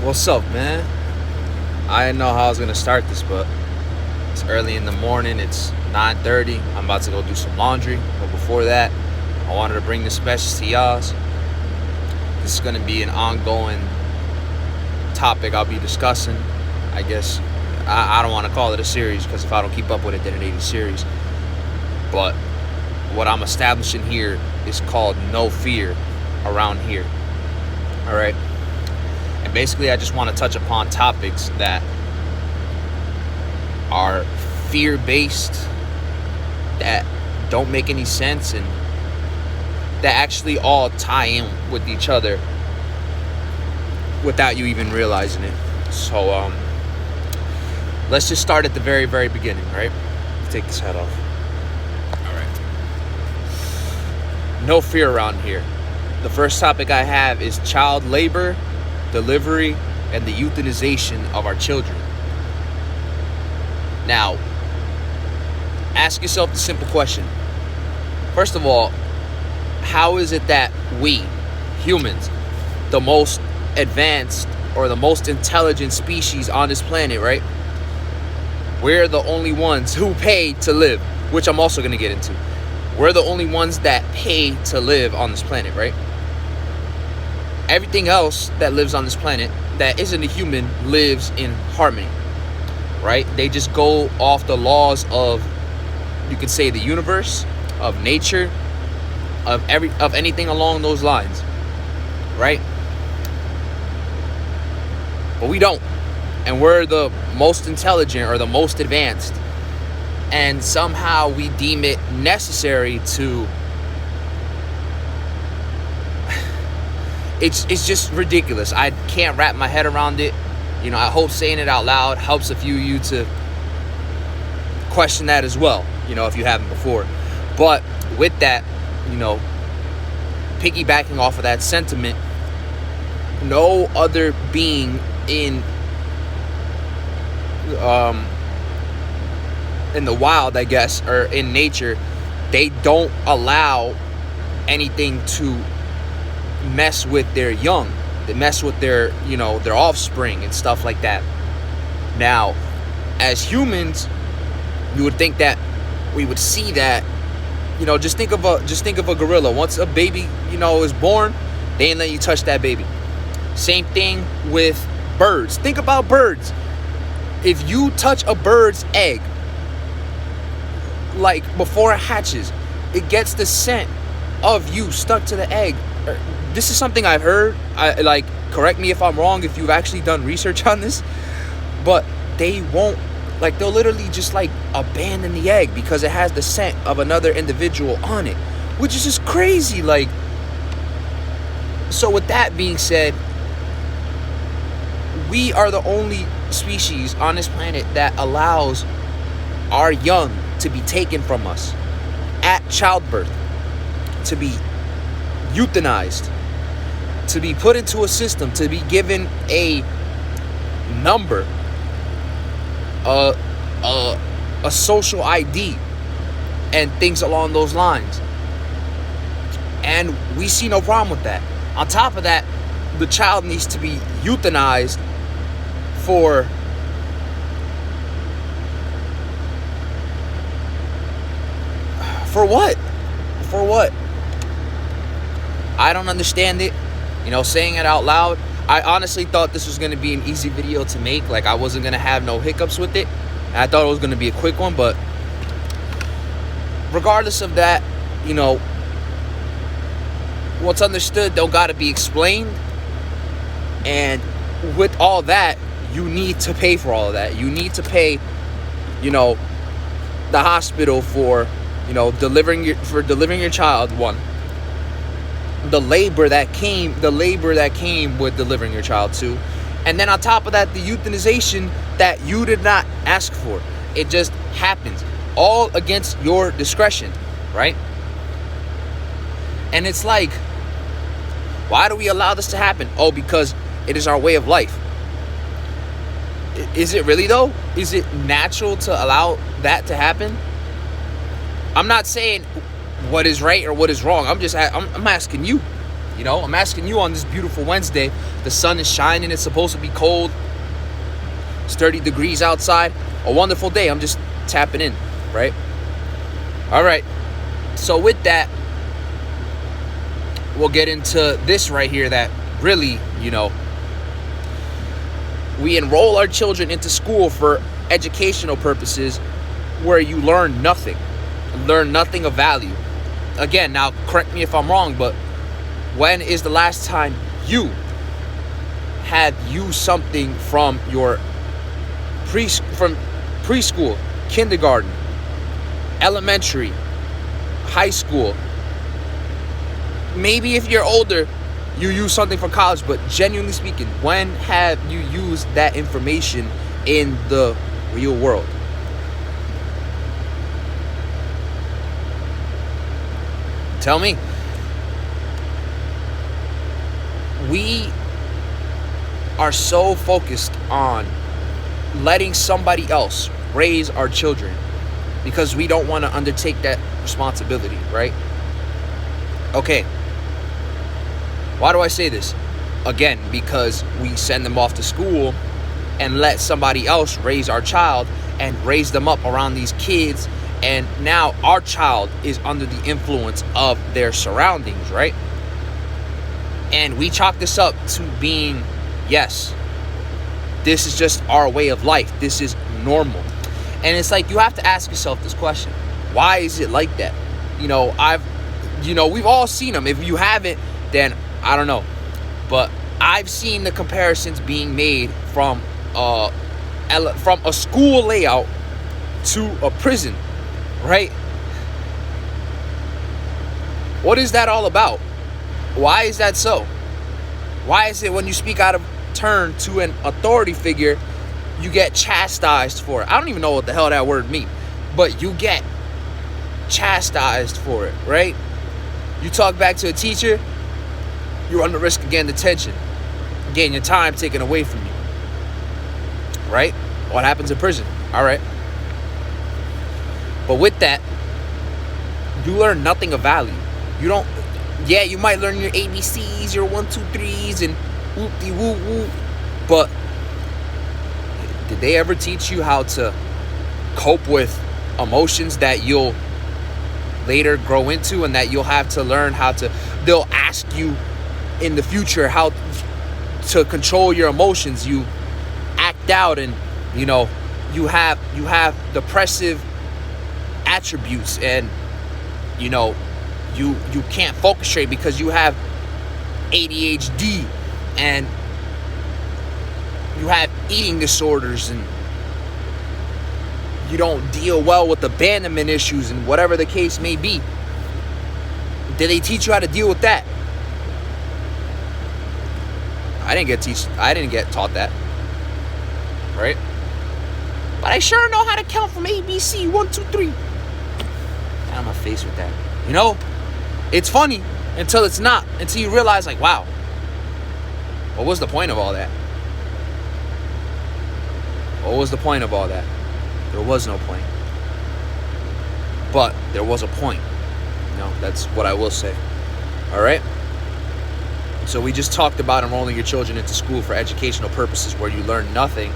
What's up, man? I didn't know how I was gonna start this, but it's early in the morning. It's 9:30. I'm about to go do some laundry. But before that, I wanted to bring this message to y'all. This is gonna be an ongoing topic I'll be discussing. I guess I don't want to call it a series because if I don't keep up with it, then it ain't a series. But what I'm establishing here is called no fear around here. All right. And basically, I just want to touch upon topics that are fear-based, that don't make any sense, and that actually all tie in with each other without you even realizing it. So, let's just start at the very, very beginning, right? Take this hat off. All right. No fear around here. The first topic I have is child labor, delivery, and the euthanization of our children. Now, ask yourself the simple question. First of all, how is it that we, humans, the most advanced or the most intelligent species on this planet, right? We're the only ones who pay to live, which I'm also going to get into. We're the only ones that pay to live on this planet, right? Everything else that lives on this planet that isn't a human lives in harmony, right? They just go off the laws of, you could say, the universe, of nature, of anything along those lines, right? But we don't. And we're the most intelligent or the most advanced. And somehow we deem it necessary to... It's just ridiculous. I can't wrap my head around it. You know, I hope saying it out loud helps a few of you to question that as well, you know, if you haven't before. But with that, you know, piggybacking off of that sentiment, no other being in the wild, I guess, or in nature, they don't allow anything to mess with their young. They mess with their, you know, their offspring and stuff like that. Now, as humans, you would think that we would see that. You know, just think of a gorilla. Once a baby, you know, is born, they ain't let you touch that baby. Same thing with birds. Think about birds. If you touch a bird's egg, like before it hatches, it gets the scent of you stuck to the egg. This is something I've heard. Correct me if I'm wrong if you've actually done research on this, but they won't, like, they'll literally just like abandon the egg because it has the scent of another individual on it, which is just crazy. Like, so with that being said, we are the only species on this planet that allows our young to be taken from us at childbirth, to be euthanized, to be put into a system, to be given a number, a social ID, and things along those lines. And we see no problem with that. On top of that, the child needs to be euthanized for what? For what? I don't understand it. You know, saying it out loud, I honestly thought this was going to be an easy video to make. Like, I wasn't going to have no hiccups with it. And I thought it was going to be a quick one. But regardless of that, you know, what's understood don't got to be explained. And with all that, you need to pay for all of that. You need to pay, you know, the hospital for, you know, delivering your child, one. The labor that came with delivering your child, too. And then on top of that, the euthanization that you did not ask for. It just happens. All against your discretion, right? And it's like, why do we allow this to happen? Oh, because it is our way of life. Is it really, though? Is it natural to allow that to happen? I'm not saying what is right or what is wrong. I'm asking you. You know, I'm asking you on this beautiful Wednesday. The sun is shining. It's supposed to be cold. It's 30 degrees outside. A wonderful day. I'm just tapping in, right? All right. So with that, we'll get into this right here that really, you know, we enroll our children into school for educational purposes where you learn nothing of value. Again, now correct me if I'm wrong, but when is the last time you had used something from your preschool, kindergarten, elementary, high school? Maybe if you're older, you use something from college, but genuinely speaking, when have you used that information in the real world? Tell me. We are so focused on letting somebody else raise our children because we don't want to undertake that responsibility, right? Okay. Why do I say this? Again, because we send them off to school and let somebody else raise our child and raise them up around these kids. And now our child is under the influence of their surroundings, right? And we chalk this up to being, yes, this is just our way of life. This is normal. And it's like, you have to ask yourself this question. Why is it like that? You know, we've all seen them. If you haven't, then I don't know. But I've seen the comparisons being made from a school layout to a prison, right? What is that all about? Why is that so? Why is it when you speak out of turn to an authority figure, you get chastised for it? I don't even know what the hell that word means, but you get chastised for it, right? You talk back to a teacher, you run the risk of getting detention, getting your time taken away from you, right? What happens in prison? All right. But with that, you learn nothing of value. You don't. Yeah, you might learn your ABCs, your 1, 2, 3s, and whoop-de whoop whoop. But did they ever teach you how to cope with emotions that you'll later grow into and that you'll have to learn how to? They'll ask you in the future how to control your emotions. You act out, and you know you have depressive attributes, and you know you can't focus straight because you have ADHD and you have eating disorders, and you don't deal well with abandonment issues and whatever the case may be. Did they teach you how to deal with that? I didn't get taught that, right? But I sure know how to count from ABC, 1, 2, 3. Get out of my face with that. You know, it's funny until it's not. Until you realize, like, wow, what was the point of all that? What was the point of all that? There was no point. But there was a point. No, that's what I will say. All right? So we just talked about enrolling your children into school for educational purposes where you learn nothing.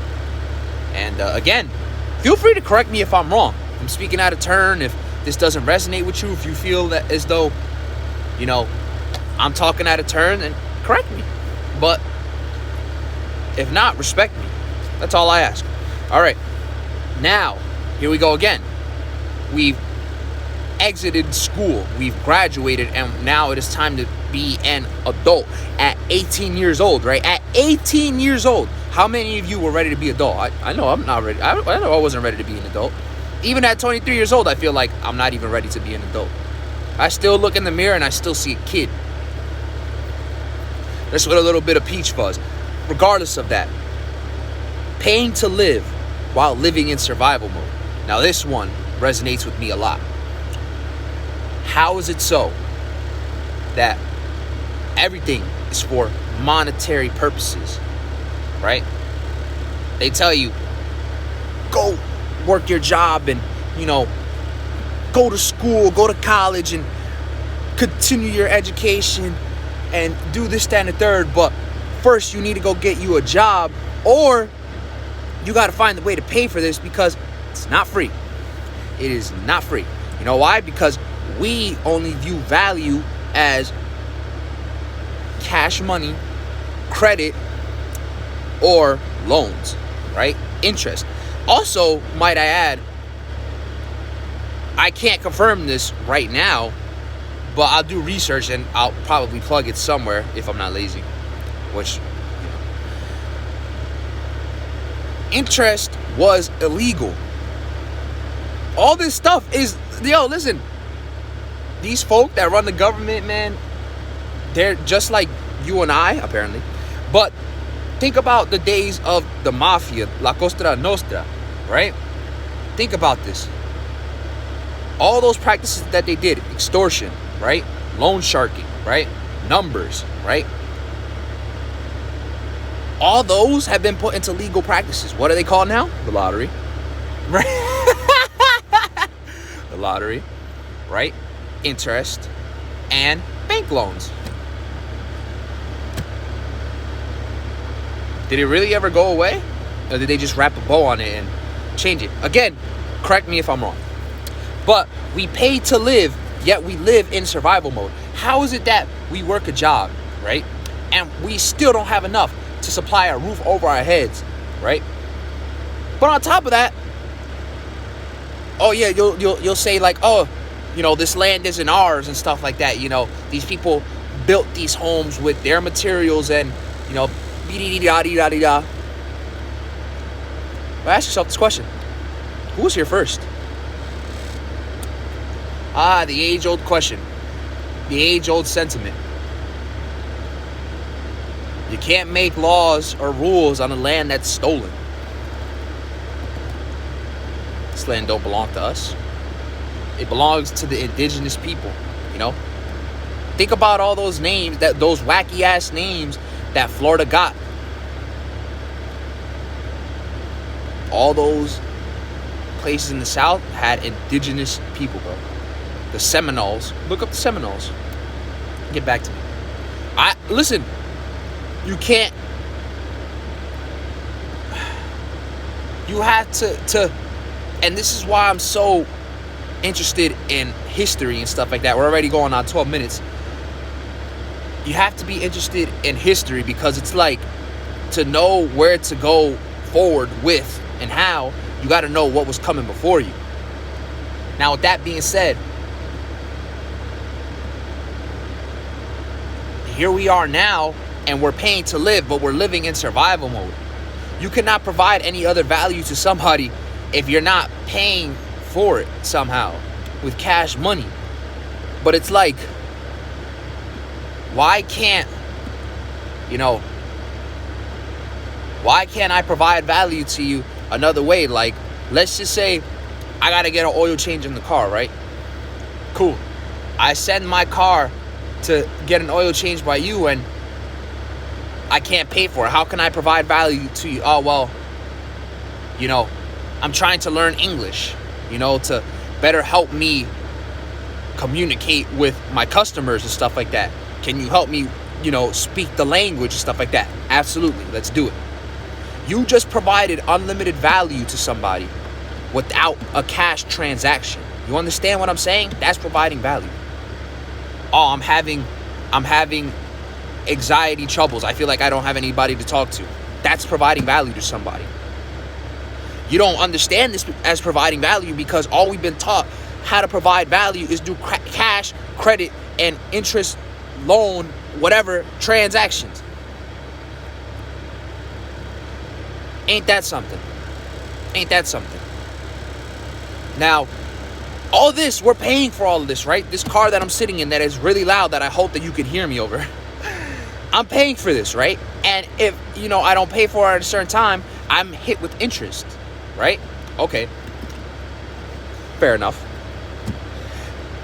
And again, feel free to correct me if I'm wrong. If I'm speaking out of turn, if this doesn't resonate with you, if you feel that as though, you know, I'm talking out of turn, then correct me. But if not, respect me. That's all I ask. All right. Now, here we go again. We've exited school. We've graduated, and now it is time to be an adult at 18 years old, right? At 18 years old. How many of you were ready to be adult? I know I'm not ready. I know I wasn't ready to be an adult. Even at 23 years old, I feel like I'm not even ready to be an adult. I still look in the mirror and I still see a kid. Just with a little bit of peach fuzz. Regardless of that, paying to live while living in survival mode. Now this one resonates with me a lot. How is it so that everything is for monetary purposes, right? They tell you, go work your job and, you know, go to school, go to college and continue your education and do this, that, and the third, but first you need to go get you a job, or you got to find the way to pay for this because it's not free. It is not free. You know why? Because we only view value as cash money, credit, or loans, right? Interest. Also, might I add, I can't confirm this right now, but I'll do research and I'll probably plug it somewhere if I'm not lazy. Which, interest was illegal. All this stuff is, listen, these folk that run the government, man, they're just like you and I, apparently. But think about the days of the mafia, La Cosa Nostra, right? Think about this. All those practices that they did, extortion, right? Loan sharking, right? Numbers, right? All those have been put into legal practices. What are they called now? The lottery. Right? The lottery, right? Interest and bank loans. Did it really ever go away? Or did they just wrap a bow on it and change it? Again, correct me if I'm wrong. But we pay to live, yet we live in survival mode. How is it that we work a job, right? And we still don't have enough to supply a roof over our heads, right? But on top of that, oh yeah, you'll say like, oh, this land isn't ours and stuff like that. These people built these homes with their materials and, da-dee-da-dee-da-dee-da. Well, ask yourself this question. Who was here first? The age-old question. The age-old sentiment. You can't make laws or rules on a land that's stolen. This land don't belong to us. It belongs to the indigenous people, Think about all those names, those wacky-ass names that Florida got. All those places in the South had indigenous people, bro. The Seminoles. Look up the Seminoles. Get back to me. Listen. You can't. You have to. And this is why I'm so interested in history and stuff like that. We're already going on 12 minutes. You have to be interested in history because it's like to know where to go forward with and how, you got to know what was coming before you. Now, with that being said, here we are now, and we're paying to live, but we're living in survival mode. You cannot provide any other value to somebody if you're not paying for it somehow with cash money. But it's like, why can't I provide value to you another way? Like, let's just say I gotta get an oil change in the car, right? Cool. I send my car to get an oil change by you and I can't pay for it. How can I provide value to you? Oh, well, I'm trying to learn English, to better help me communicate with my customers and stuff like that. Can you help me, speak the language and stuff like that? Absolutely. Let's do it. You just provided unlimited value to somebody without a cash transaction. You understand what I'm saying? That's providing value. Oh, I'm having anxiety troubles. I feel like I don't have anybody to talk to. That's providing value to somebody. You don't understand this as providing value because all we've been taught how to provide value is through cash, credit, and interest, loan, whatever, transactions. Ain't that something? Ain't that something? Now, all this, we're paying for all of this, right? This car that I'm sitting in that is really loud that I hope that you can hear me over. I'm paying for this, right? And if, I don't pay for it at a certain time, I'm hit with interest, right? Okay. Fair enough.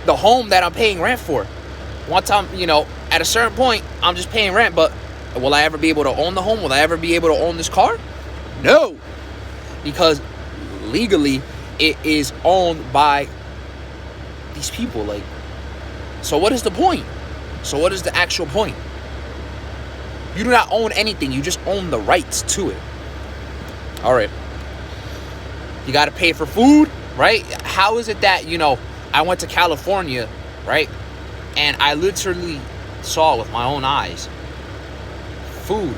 The home that I'm paying rent for, one time, at a certain point, I'm just paying rent, but will I ever be able to own the home? Will I ever be able to own this car? No. Because legally, it is owned by these people. So what is the point? So what is the actual point? You do not own anything. You just own the rights to it. All right. You got to pay for food, right? How is it that, I went to California, right? And I literally saw with my own eyes food.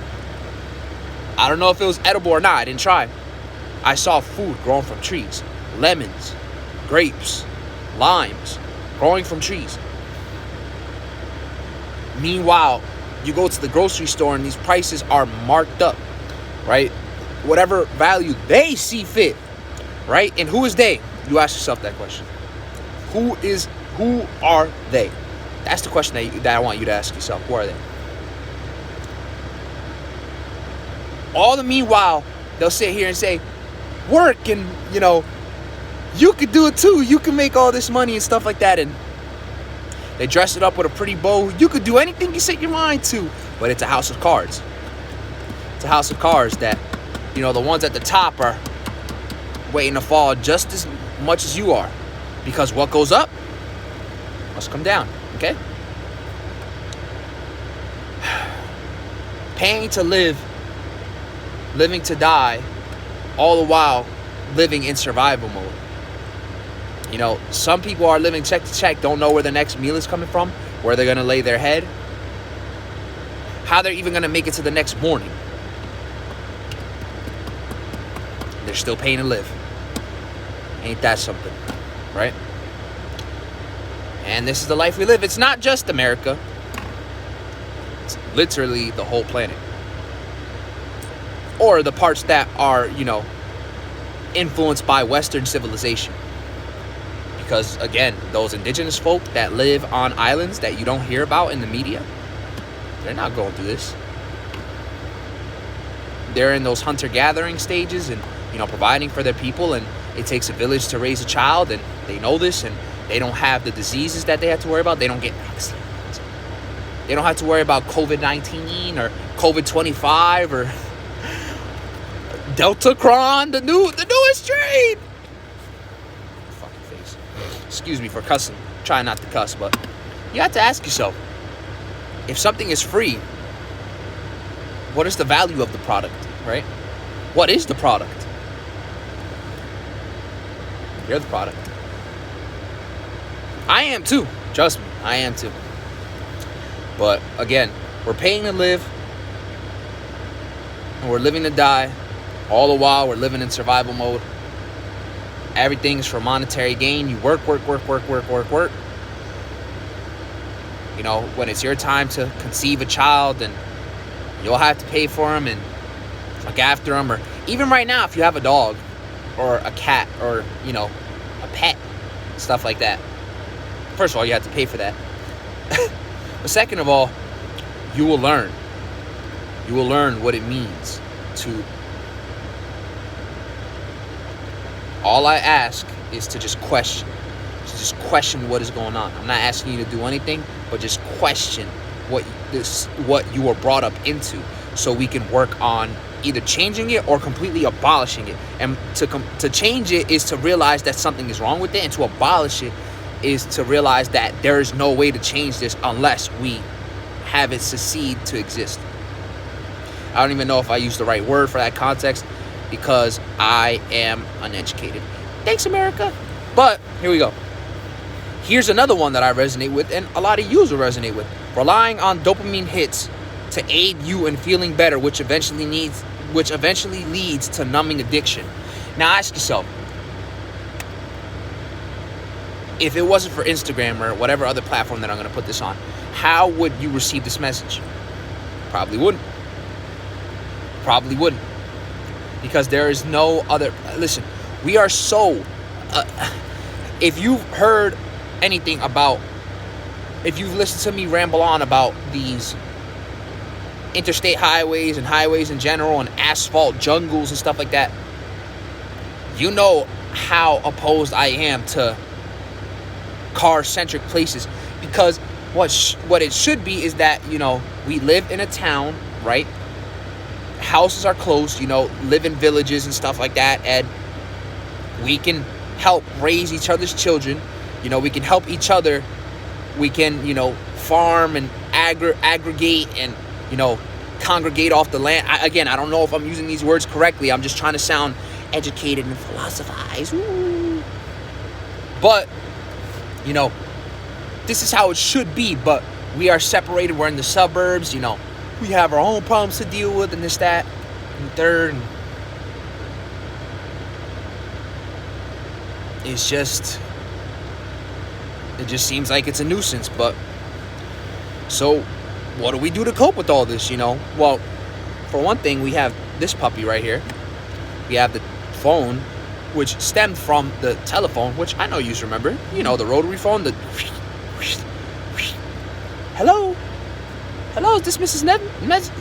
I don't know if it was edible or not. I didn't try. I saw food growing from trees. Lemons, grapes, limes, growing from trees. Meanwhile, you go to the grocery store and these prices are marked up, right? Whatever value they see fit, right? And who is they? You ask yourself that question. Who are they? That's the question that I want you to ask yourself. Who are they? All the meanwhile, they'll sit here and say, work and, you could do it too. You can make all this money and stuff like that. And they dress it up with a pretty bow. You could do anything you set your mind to. But it's a house of cards. It's a house of cards that, the ones at the top are waiting to fall just as much as you are. Because what goes up must come down. Okay? Paying to live, living to die, all the while living in survival mode. Some people are living check to check, don't know where the next meal is coming from, where they're going to lay their head, how they're even going to make it to the next morning. They're still paying to live. Ain't that something, right? And this is the life we live. It's not just America. It's literally the whole planet. Or the parts that are, influenced by Western civilization. Because, again, those indigenous folk that live on islands that you don't hear about in the media, they're not going through this. They're in those hunter-gathering stages and, providing for their people. And it takes a village to raise a child. And they know this. And they don't have the diseases that they have to worry about. They don't get vaccines. They don't have to worry about COVID-19 or COVID-25 or Deltacron, the newest strain. Fucking face. Excuse me for cussing. Try not to cuss, but you have to ask yourself, if something is free, what is the value of the product, right? What is the product? You're the product. I am too. Trust me, I am too. But again, we're paying to live and we're living to die. All the while, we're living in survival mode. Everything's for monetary gain. You work. When it's your time to conceive a child, and you'll have to pay for him and look after him. Or even right now, if you have a dog or a cat or, a pet, stuff like that. First of all, you have to pay for that. But second of all, you will learn. You will learn what it means to... All I ask is to just question. To just question what is going on. I'm not asking you to do anything, but just question what you were brought up into, so we can work on either changing it or completely abolishing it. And to change it is to realize that something is wrong with it, and to abolish it is to realize that there is no way to change this unless we have it secede to exist. I don't even know if I used the right word for that context, because I am uneducated. Thanks, America. But here we go. Here's another one that I resonate with, and a lot of you will resonate with. Relying on dopamine hits to aid you in feeling better, which eventually leads to numbing addiction. Now ask yourself, if it wasn't for Instagram or whatever other platform that I'm going to put this on, how would you receive this message? Probably wouldn't. Because there is no other... Listen, we are so... if you've heard anything about... If you've listened to me ramble on about these interstate highways and highways in general and asphalt jungles and stuff like that, you know how opposed I am to car-centric places. Because what it should be is that, we live in a town, right? Houses are close, live in villages and stuff like that, and we can help raise each other's children. We can help each other. We can, farm and aggregate and, congregate off the land. Again, I don't know if I'm using these words correctly. I'm just trying to sound educated and philosophize. Ooh. But, you know, this is how it should be. But we are separated. We're in the suburbs. You know, we have our own problems to deal with, and this, that, and the third. And it just seems like it's a nuisance. But so what do we do to cope with all this, you know? Well, for one thing, we have this puppy right here. We have the phone, which stemmed from the telephone, which I know you remember. You know, the rotary phone, the hello, is this Mrs.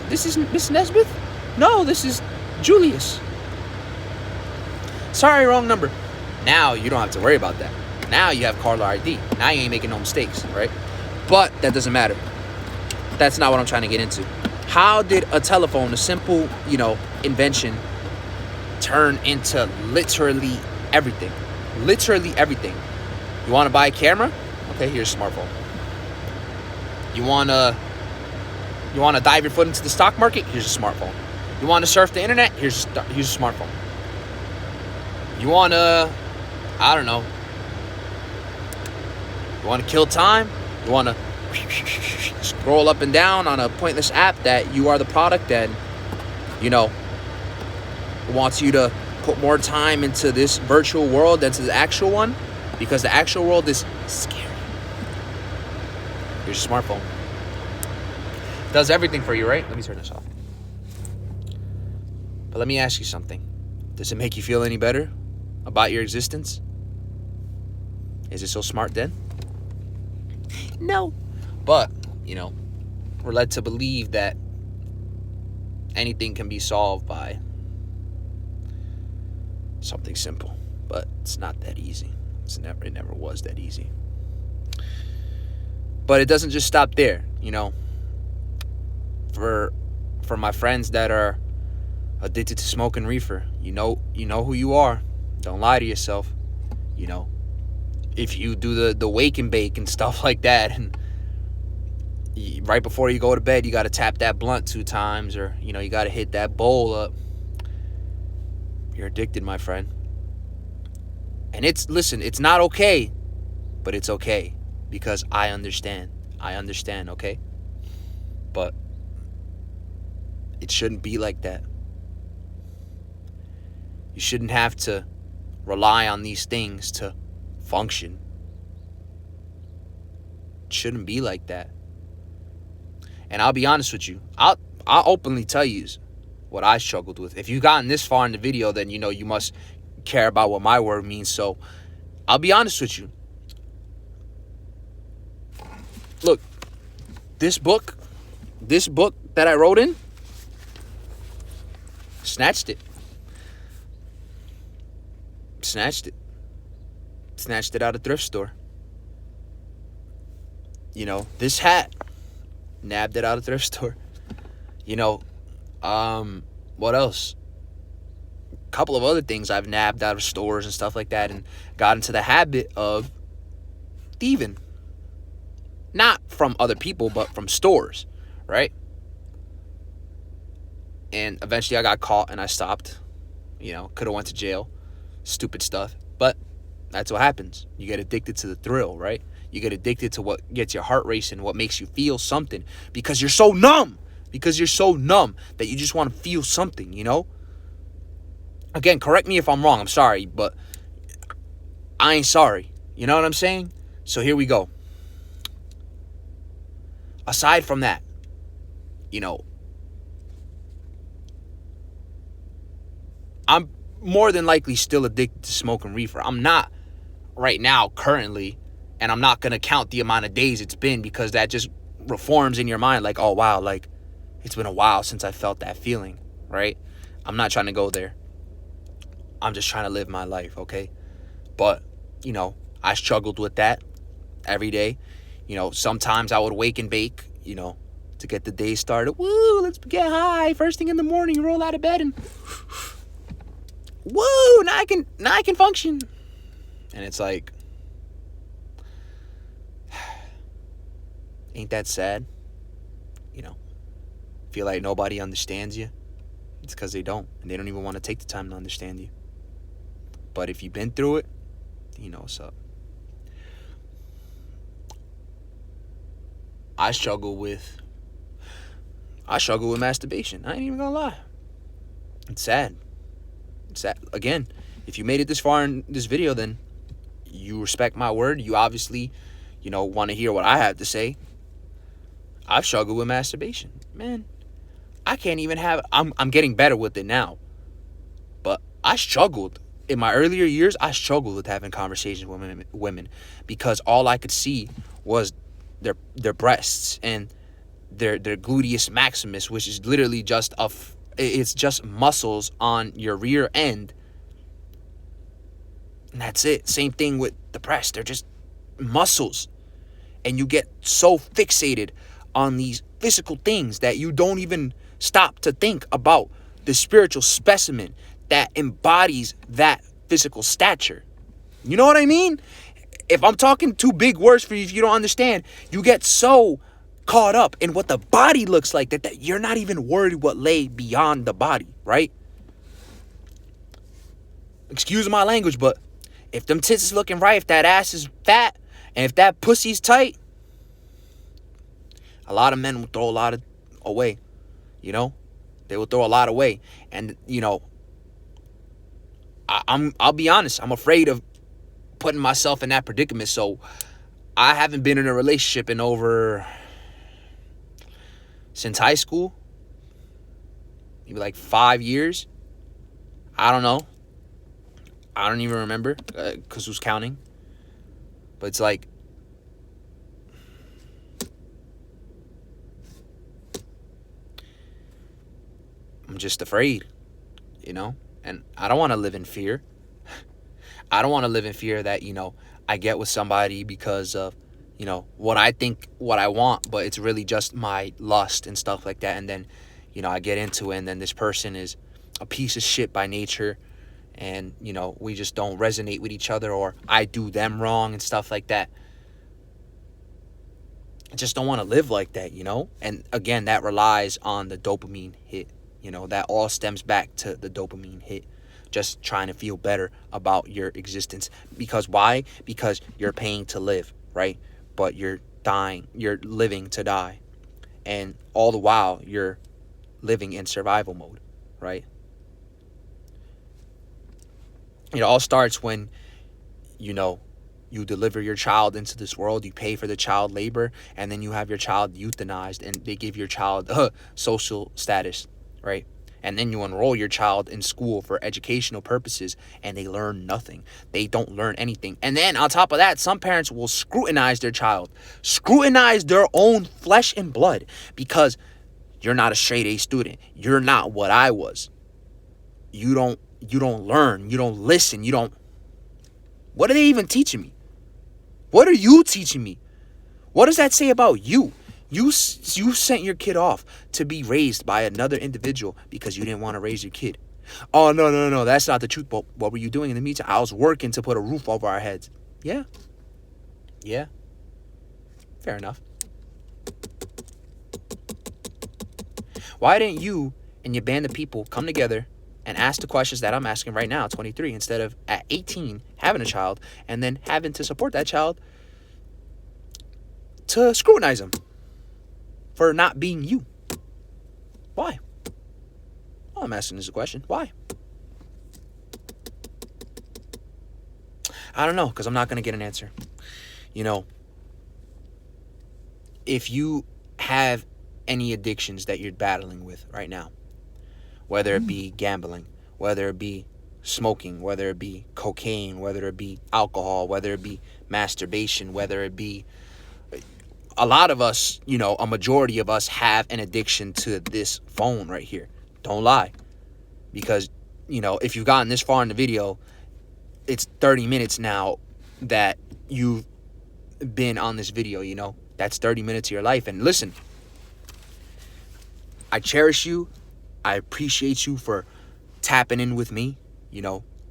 This is Miss Nesbith? No, this is Julius. Sorry, wrong number. Now you don't have to worry about that. Now you have caller ID. Now you ain't making no mistakes, right? But that doesn't matter. That's not what I'm trying to get into. How did a telephone, a simple, you know, invention, turn into literally everything? Literally everything. You want to buy a camera? Okay, here's a smartphone. You want to dive your foot into the stock market? Here's a smartphone. You want to surf the internet? Here's a smartphone. You want to, I don't know. You want to kill time? You want to scroll up and down on a pointless app that you are the product and, you know, wants you to put more time into this virtual world than to the actual one, because the actual world is scary. Here's your smartphone. Does everything for you, right? Let me turn this off. But let me ask you something. Does it make you feel any better about your existence? Is it so smart then? No. But, you know, we're led to believe that anything can be solved by something simple. But it's not that easy. It never was that easy. But it doesn't just stop there, you know. For my friends that are addicted to smoking reefer, you know who you are. Don't lie to yourself. You know, if you do the wake and bake and stuff like that, and right before you go to bed, you got to tap that blunt 2 times, or, you know, you got to hit that bowl up. You're addicted, my friend. And it's not okay, but it's okay, because I understand, okay? But it shouldn't be like that. You shouldn't have to rely on these things to function. It shouldn't be like that. And I'll be honest with you. I'll openly tell you what I struggled with. If you've gotten this far in the video, then you know you must care about what my word means. So I'll be honest with you. Look, this book that I wrote in, snatched it. Snatched it out of thrift store. You know, this hat, nabbed it out of thrift store. You know, what else? A couple of other things I've nabbed out of stores and stuff like that, and got into the habit of thieving. Not from other people, but from stores, right? And eventually I got caught and I stopped. You know, could have went to jail. Stupid stuff. But that's what happens. You get addicted to the thrill, right? You get addicted to what gets your heart racing, what makes you feel something, because you're so numb. Because you're so numb that you just want to feel something, you know? Again, correct me if I'm wrong. I'm sorry, but I ain't sorry. You know what I'm saying? So here we go. Aside from that, you know, I'm more than likely still addicted to smoking reefer. I'm not right now, currently, and I'm not going to count the amount of days it's been, because that just reforms in your mind like, oh, wow, like, it's been a while since I felt that feeling, right? I'm not trying to go there. I'm just trying to live my life, okay? But, you know, I struggled with that every day. You know, sometimes I would wake and bake, you know, to get the day started. Woo, let's get high. First thing in the morning, roll out of bed and woo, now I can function. And it's like, ain't that sad? You know, feel like nobody understands you, it's because they don't. And they don't even want to take the time to understand you. But if you've been through it, you know what's up. I struggle with masturbation. I ain't even gonna lie. It's sad. It's sad. Again, if you made it this far in this video, then you respect my word. You obviously, want to hear what I have to say. I've struggled with masturbation. Man, I can't even have... I'm getting better with it now. But I struggled. In my earlier years, I struggled with having conversations with women because all I could see was their breasts and their gluteus maximus, which is literally just it's just muscles on your rear end. And that's it. Same thing with the breasts. They're just muscles. And you get so fixated on these physical things that you don't even stop to think about the spiritual specimen that embodies that physical stature. You know what I mean? If I'm talking too big words for you, if you don't understand, you get so caught up in what the body looks like that you're not even worried what lay beyond the body, right? Excuse my language, but if them tits is looking right, if that ass is fat, and if that pussy's tight, a lot of men will throw a lot away, They will throw a lot away. And, I'll be honest, I'm afraid of putting myself in that predicament. So I haven't been in a relationship since high school, maybe like 5 years. I don't know. I don't even remember because who's counting? But it's like, I'm just afraid, and I don't want to live in fear. I don't want to live in fear that, I get with somebody because of, what I think, what I want, but it's really just my lust and stuff like that. And then, I get into it, and then this person is a piece of shit by nature, and, we just don't resonate with each other, or I do them wrong and stuff like that. I just don't want to live like that, And again, that relies on the dopamine hit. That all stems back to the dopamine hit. Just trying to feel better about your existence. Because why? Because you're paying to live, right? But you're dying. You're living to die. And all the while, you're living in survival mode, right? It all starts when, you deliver your child into this world, you pay for the child labor, and then you have your child euthanized, and they give your child social status, right? And then you enroll your child in school for educational purposes, and they learn nothing. They don't learn anything. And then on top of that, some parents will scrutinize their child, scrutinize their own flesh and blood, because you're not a straight A student. You're not what I was. You don't learn. You don't listen. What are they even teaching me? What are you teaching me? What does that say about you? You sent your kid off to be raised by another individual because you didn't want to raise your kid. Oh, no. That's not the truth. But what were you doing in the meantime? I was working to put a roof over our heads. Yeah. Fair enough. Why didn't you and your band of people come together and ask the questions that I'm asking right now at 23, instead of at 18 having a child and then having to support that child to scrutinize them for not being you? Why? All I'm asking is a question. Why? I don't know, because I'm not going to get an answer. If you have any addictions that you're battling with right now, whether it be gambling, whether it be smoking, whether it be cocaine, whether it be alcohol, whether it be masturbation, whether it be... A lot of us, a majority of us have an addiction to this phone right here. Don't lie. Because, if you've gotten this far in the video, it's 30 minutes now that you've been on this video, That's 30 minutes of your life. And listen, I cherish you. I appreciate you for tapping in with me.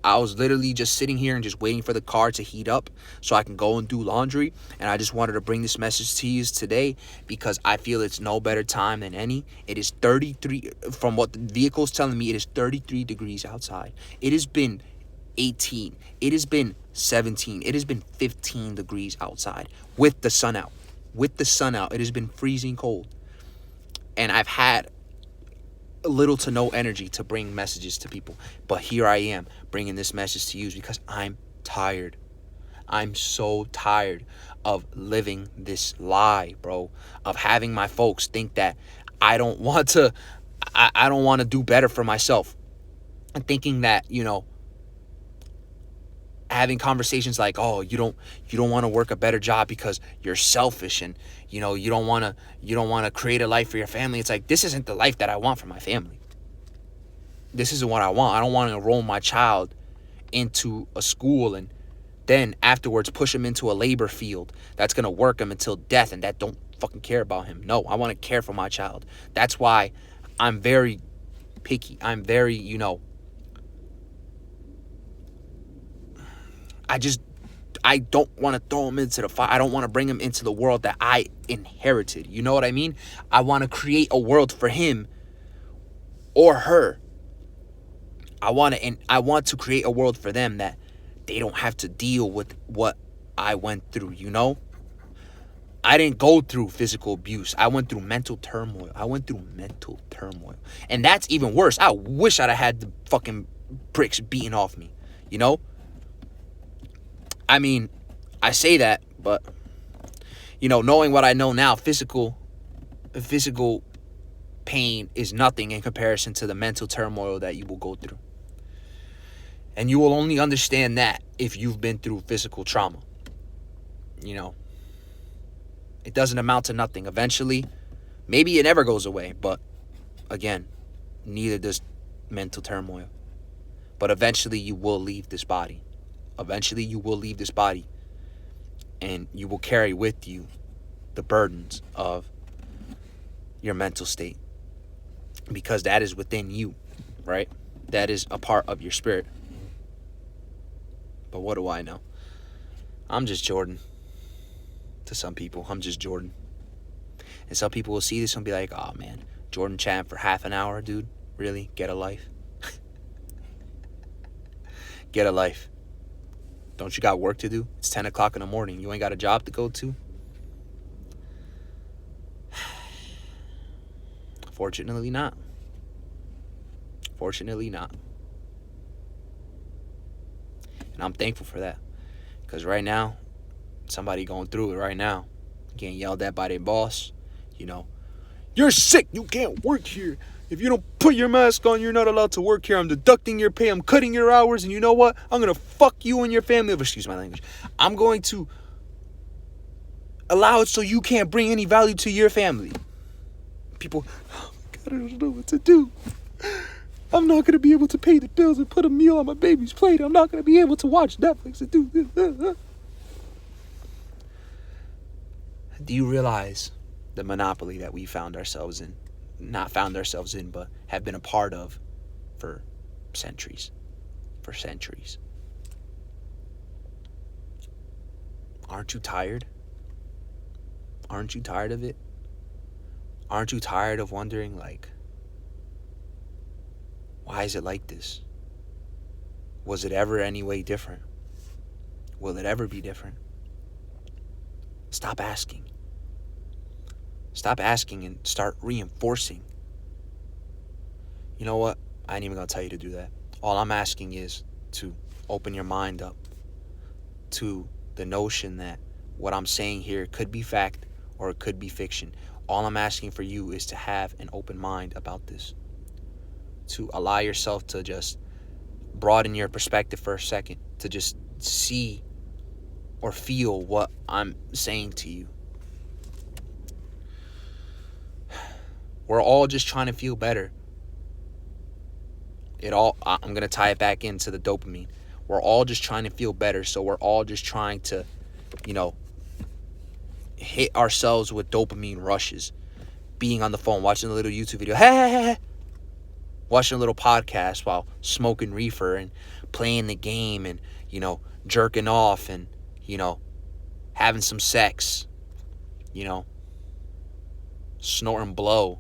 I was literally just sitting here and just waiting for the car to heat up so I can go and do laundry. And I just wanted to bring this message to you today because I feel it's no better time than any. It is 33, from what the vehicle's telling me, it is 33 degrees outside. It has been 18. It has been 17. It has been 15 degrees outside with the sun out. With the sun out, it has been freezing cold. And I've had little to no energy to bring messages to people. But here I am bringing this message to you because I'm tired. I'm so tired of living this lie, bro. Of having my folks think that I don't want to do better for myself. And thinking that, having conversations like, oh, you don't want to work a better job because you're selfish and you don't want to create a life for your family. It's like, this isn't the life that I want for my family. This isn't what I want. I don't want to enroll my child into a school and then afterwards push him into a labor field that's going to work him until death and that don't fucking care about him. No, I want to care for my child. That's why I'm very picky. I'm very, I don't want to throw him into the fire. I don't want to bring him into the world that I inherited. You know what I mean? I want to create a world for him or her. I want to create a world for them that they don't have to deal with what I went through, I didn't go through physical abuse. I went through mental turmoil. And that's even worse. I wish I'd have had the fucking bricks beaten off me, I mean, I say that, but, knowing what I know now, physical pain is nothing in comparison to the mental turmoil that you will go through. And you will only understand that if you've been through physical trauma. It doesn't amount to nothing. Eventually, maybe it never goes away, but again, neither does mental turmoil. But eventually you will leave this body. Eventually you will leave this body and you will carry with you the burdens of your mental state because that is within you, right? That is a part of your spirit. But what do I know? I'm just Jordan. To some people, I'm just Jordan. And some people will see this and be like, oh man, Jordan chatting for half an hour, dude. Really? Get a life. Get a life. Don't you got work to do? It's 10 o'clock in the morning. You ain't got a job to go to? Fortunately not. Fortunately not. And I'm thankful for that. Because right now, somebody going through it right now. Getting yelled at by their boss. You're sick. You can't work here. If you don't put your mask on, you're not allowed to work here. I'm deducting your pay. I'm cutting your hours. And you know what? I'm going to fuck you and your family. Excuse my language. I'm going to allow it so you can't bring any value to your family. People, oh my God, I don't know what to do. I'm not going to be able to pay the bills and put a meal on my baby's plate. I'm not going to be able to watch Netflix and do this. Do you realize the monopoly that we found ourselves in? Not found ourselves in, but have been a part of for centuries. For centuries. Aren't you tired? Aren't you tired of it? Aren't you tired of wondering, why is it like this? Was it ever any way different? Will it ever be different? Stop asking. Stop asking and start reinforcing. You know what? I ain't even going to tell you to do that. All I'm asking is to open your mind up to the notion that what I'm saying here could be fact or it could be fiction. All I'm asking for you is to have an open mind about this. To allow yourself to just broaden your perspective for a second. To just see or feel what I'm saying to you. We're all just trying to feel better. I'm going to tie it back into the dopamine. We're all just trying to feel better. So we're all just trying to, hit ourselves with dopamine rushes. Being on the phone, watching a little YouTube video. Hey. watching a little podcast while smoking reefer and playing the game and, jerking off and, having some sex, snorting blow.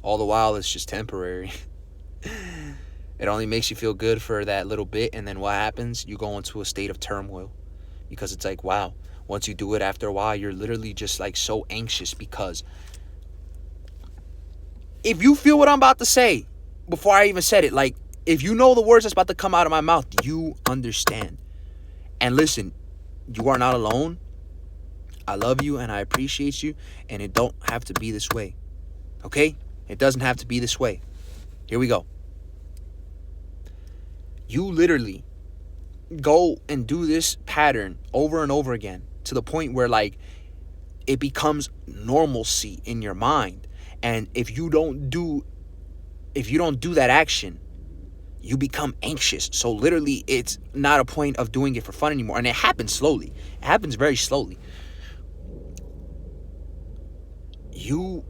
All the while, it's just temporary. It only makes you feel good for that little bit, and then what happens? You go into a state of turmoil because it's like, wow, once you do it after a while, you're literally just like so anxious because if you feel what I'm about to say before I even said it, like if you know the words that's about to come out of my mouth, you understand. And listen, you are not alone. I love you and I appreciate you, and it don't have to be this way. Okay? It doesn't have to be this way. Here we go. You literally go and do this pattern over and over again to the point where like it becomes normalcy in your mind. And if you don't do that action, you become anxious. So literally it's not a point of doing it for fun anymore. And it happens slowly. It happens very slowly. You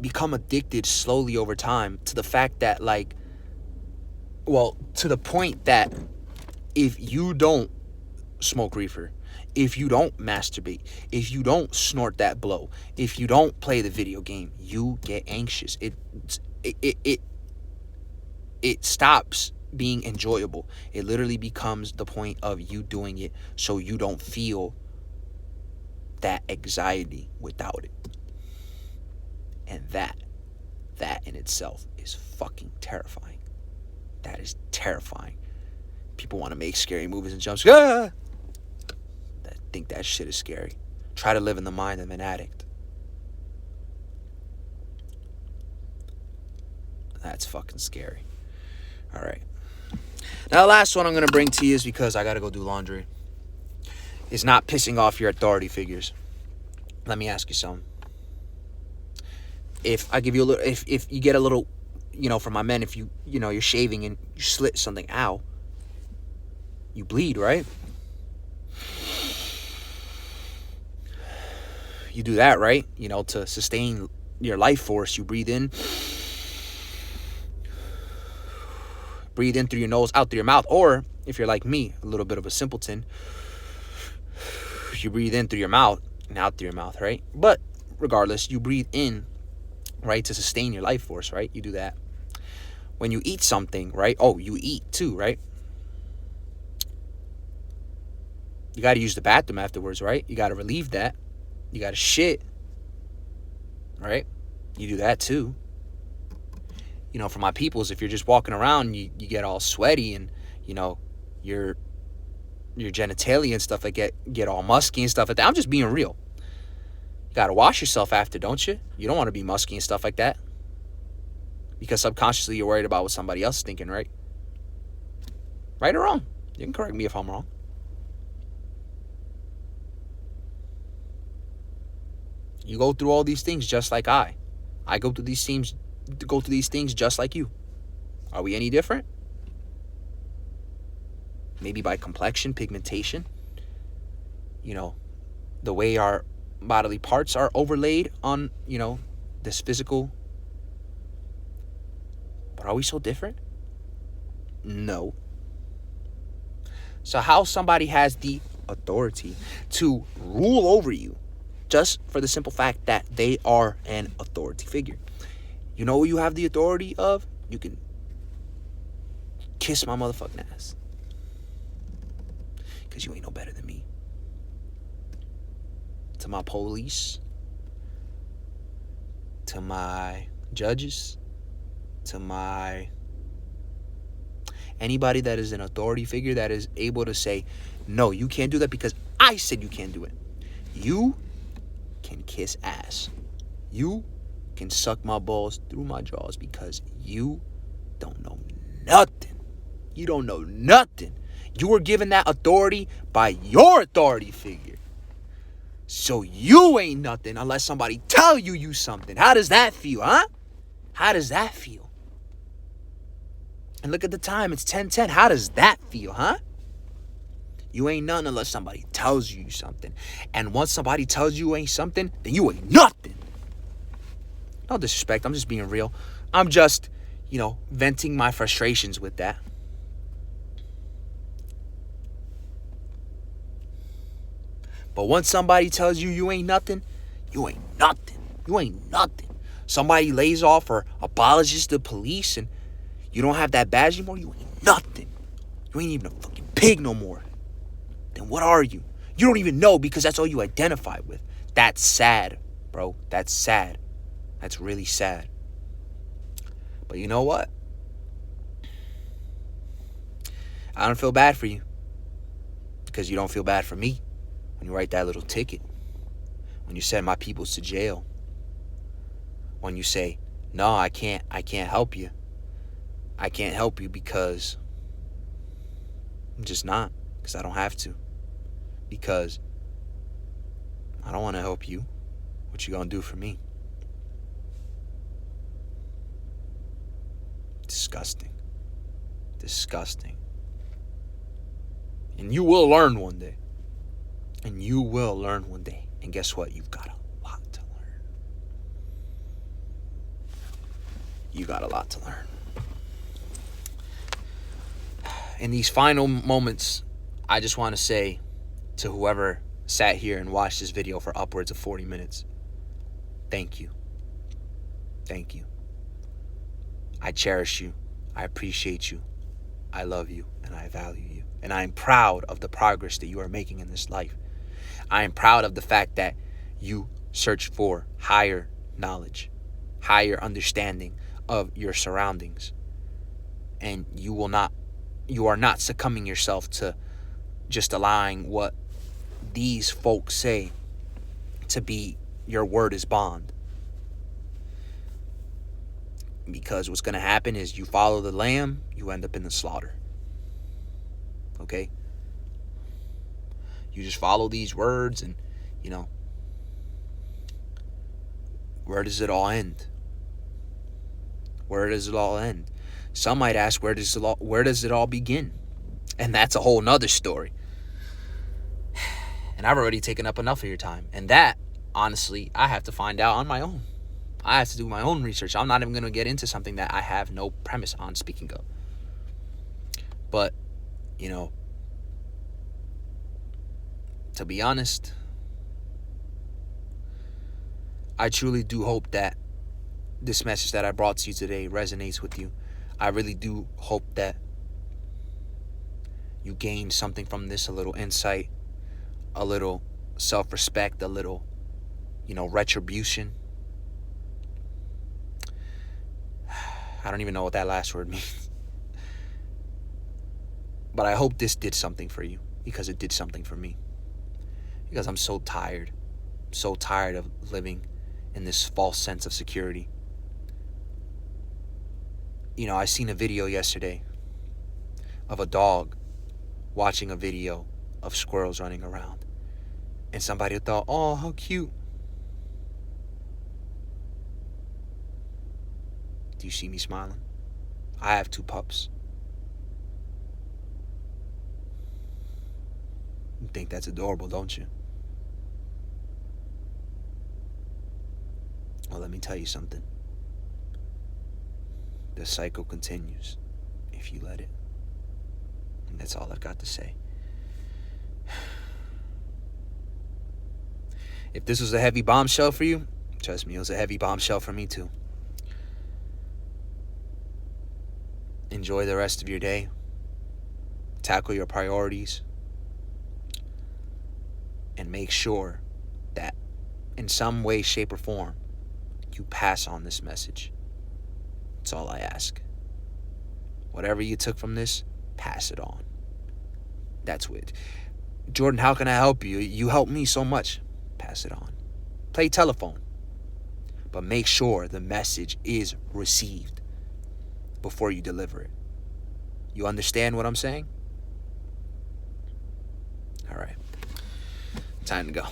become addicted slowly over time to the fact that to the point that if you don't smoke reefer, if you don't masturbate, if you don't snort that blow, if you don't play the video game, you get anxious. It stops being enjoyable. It literally becomes the point of you doing it so you don't feel that anxiety without it. And that in itself is fucking terrifying. That is terrifying. People want to make scary movies and jump scares. I think that shit is scary. Try to live in the mind of an addict. That's fucking scary. All right. Now, the last one I'm going to bring to you is because I got to go do laundry. It's not pissing off your authority figures. Let me ask you something. If I give you a little, if you get a little, from my men, if you're shaving and you slit something, ow, you bleed, right? You do that, right? To sustain your life force, you breathe in. Breathe in through your nose, out through your mouth. Or, if you're like me, a little bit of a simpleton, you breathe in through your mouth and out through your mouth, right? But, regardless, you breathe in, right, to sustain your life force, right? You do that. When you eat something, right? Oh, you eat too, right? You got to use the bathroom afterwards, right? You got to relieve that. You got to shit, right? You do that too. For my peoples, if you're just walking around, you get all sweaty and, your genitalia and stuff like get all musky and stuff like that. I'm just being real. You got to wash yourself after, don't you? You don't want to be musky and stuff like that. Because subconsciously you're worried about what somebody else is thinking, right? Right or wrong? You can correct me if I'm wrong. You go through all these things just like I go through these things just like you. Are we any different? Maybe by complexion, pigmentation. The way our bodily parts are overlaid on, this physical. But are we so different? No. So how somebody has the authority to rule over you just for the simple fact that they are an authority figure? You know who you have the authority of? You can kiss my motherfucking ass. Because you ain't no better than me. To my police, to my judges, to my anybody that is an authority figure that is able to say, no, you can't do that because I said you can't do it. You can kiss ass. You can suck my balls through my jaws because you don't know nothing. You don't know nothing. You were given that authority by your authority figure. So you ain't nothing unless somebody tell you something. How does that feel, huh? How does that feel? And look at the time. It's 10:10. How does that feel, huh? You ain't nothing unless somebody tells you something. And once somebody tells you ain't something, then you ain't nothing. No disrespect. I'm just being real. I'm just, venting my frustrations with that. But once somebody tells you you ain't nothing, you ain't nothing. You ain't nothing. Somebody lays off or apologizes to the police and you don't have that badge anymore, you ain't nothing. You ain't even a fucking pig no more. Then what are you? You don't even know because that's all you identify with. That's sad, bro. That's sad. That's really sad. But you know what? I don't feel bad for you. Because you don't feel bad for me when you write that little ticket. When you send my peoples to jail. When you say, no, I can't help you. I can't help you because I'm just not. Because I don't have to. Because I don't want to help you. What you gonna do for me? Disgusting. Disgusting. And you will learn one day. And you will learn one day. And guess what? You've got a lot to learn. You got a lot to learn. In these final moments, I just want to say to whoever sat here and watched this video for upwards of 40 minutes, thank you. Thank you. I cherish you. I appreciate you. I love you and I value you. And I am proud of the progress that you are making in this life. I am proud of the fact that you search for higher knowledge, higher understanding of your surroundings. And you are not succumbing yourself to just allowing what these folks say to be your word is bond. Because what's going to happen is you follow the lamb, you end up in the slaughter. Okay? You just follow these words and, where does it all end? Where does it all end? Some might ask, where does it all begin? And that's a whole nother story. And I've already taken up enough of your time. And that, honestly, I have to find out on my own. I have to do my own research. I'm not even going to get into something that I have no premise on speaking of. But, to be honest, I truly do hope that this message that I brought to you today resonates with you. I really do hope that you gain something from this, a little insight, a little self-respect, a little, retribution. I don't even know what that last word means. But I hope this did something for you, because it did something for me. Because I'm so tired. I'm so tired of living in this false sense of security. I seen a video yesterday of a dog watching a video of squirrels running around. And somebody thought, oh, how cute. Do you see me smiling? I have 2 pups. You think that's adorable, don't you? Well, let me tell you something. The cycle continues if you let it. And that's all I've got to say. If this was a heavy bombshell for you, trust me, it was a heavy bombshell for me too. Enjoy the rest of your day. Tackle your priorities. And make sure that in some way, shape, or form, you pass on this message. That's all I ask. Whatever you took from this, pass it on. That's it. Jordan, how can I help you? You helped me so much. Pass it on. Play telephone. But make sure the message is received before you deliver it. You understand what I'm saying? All right. Time to go.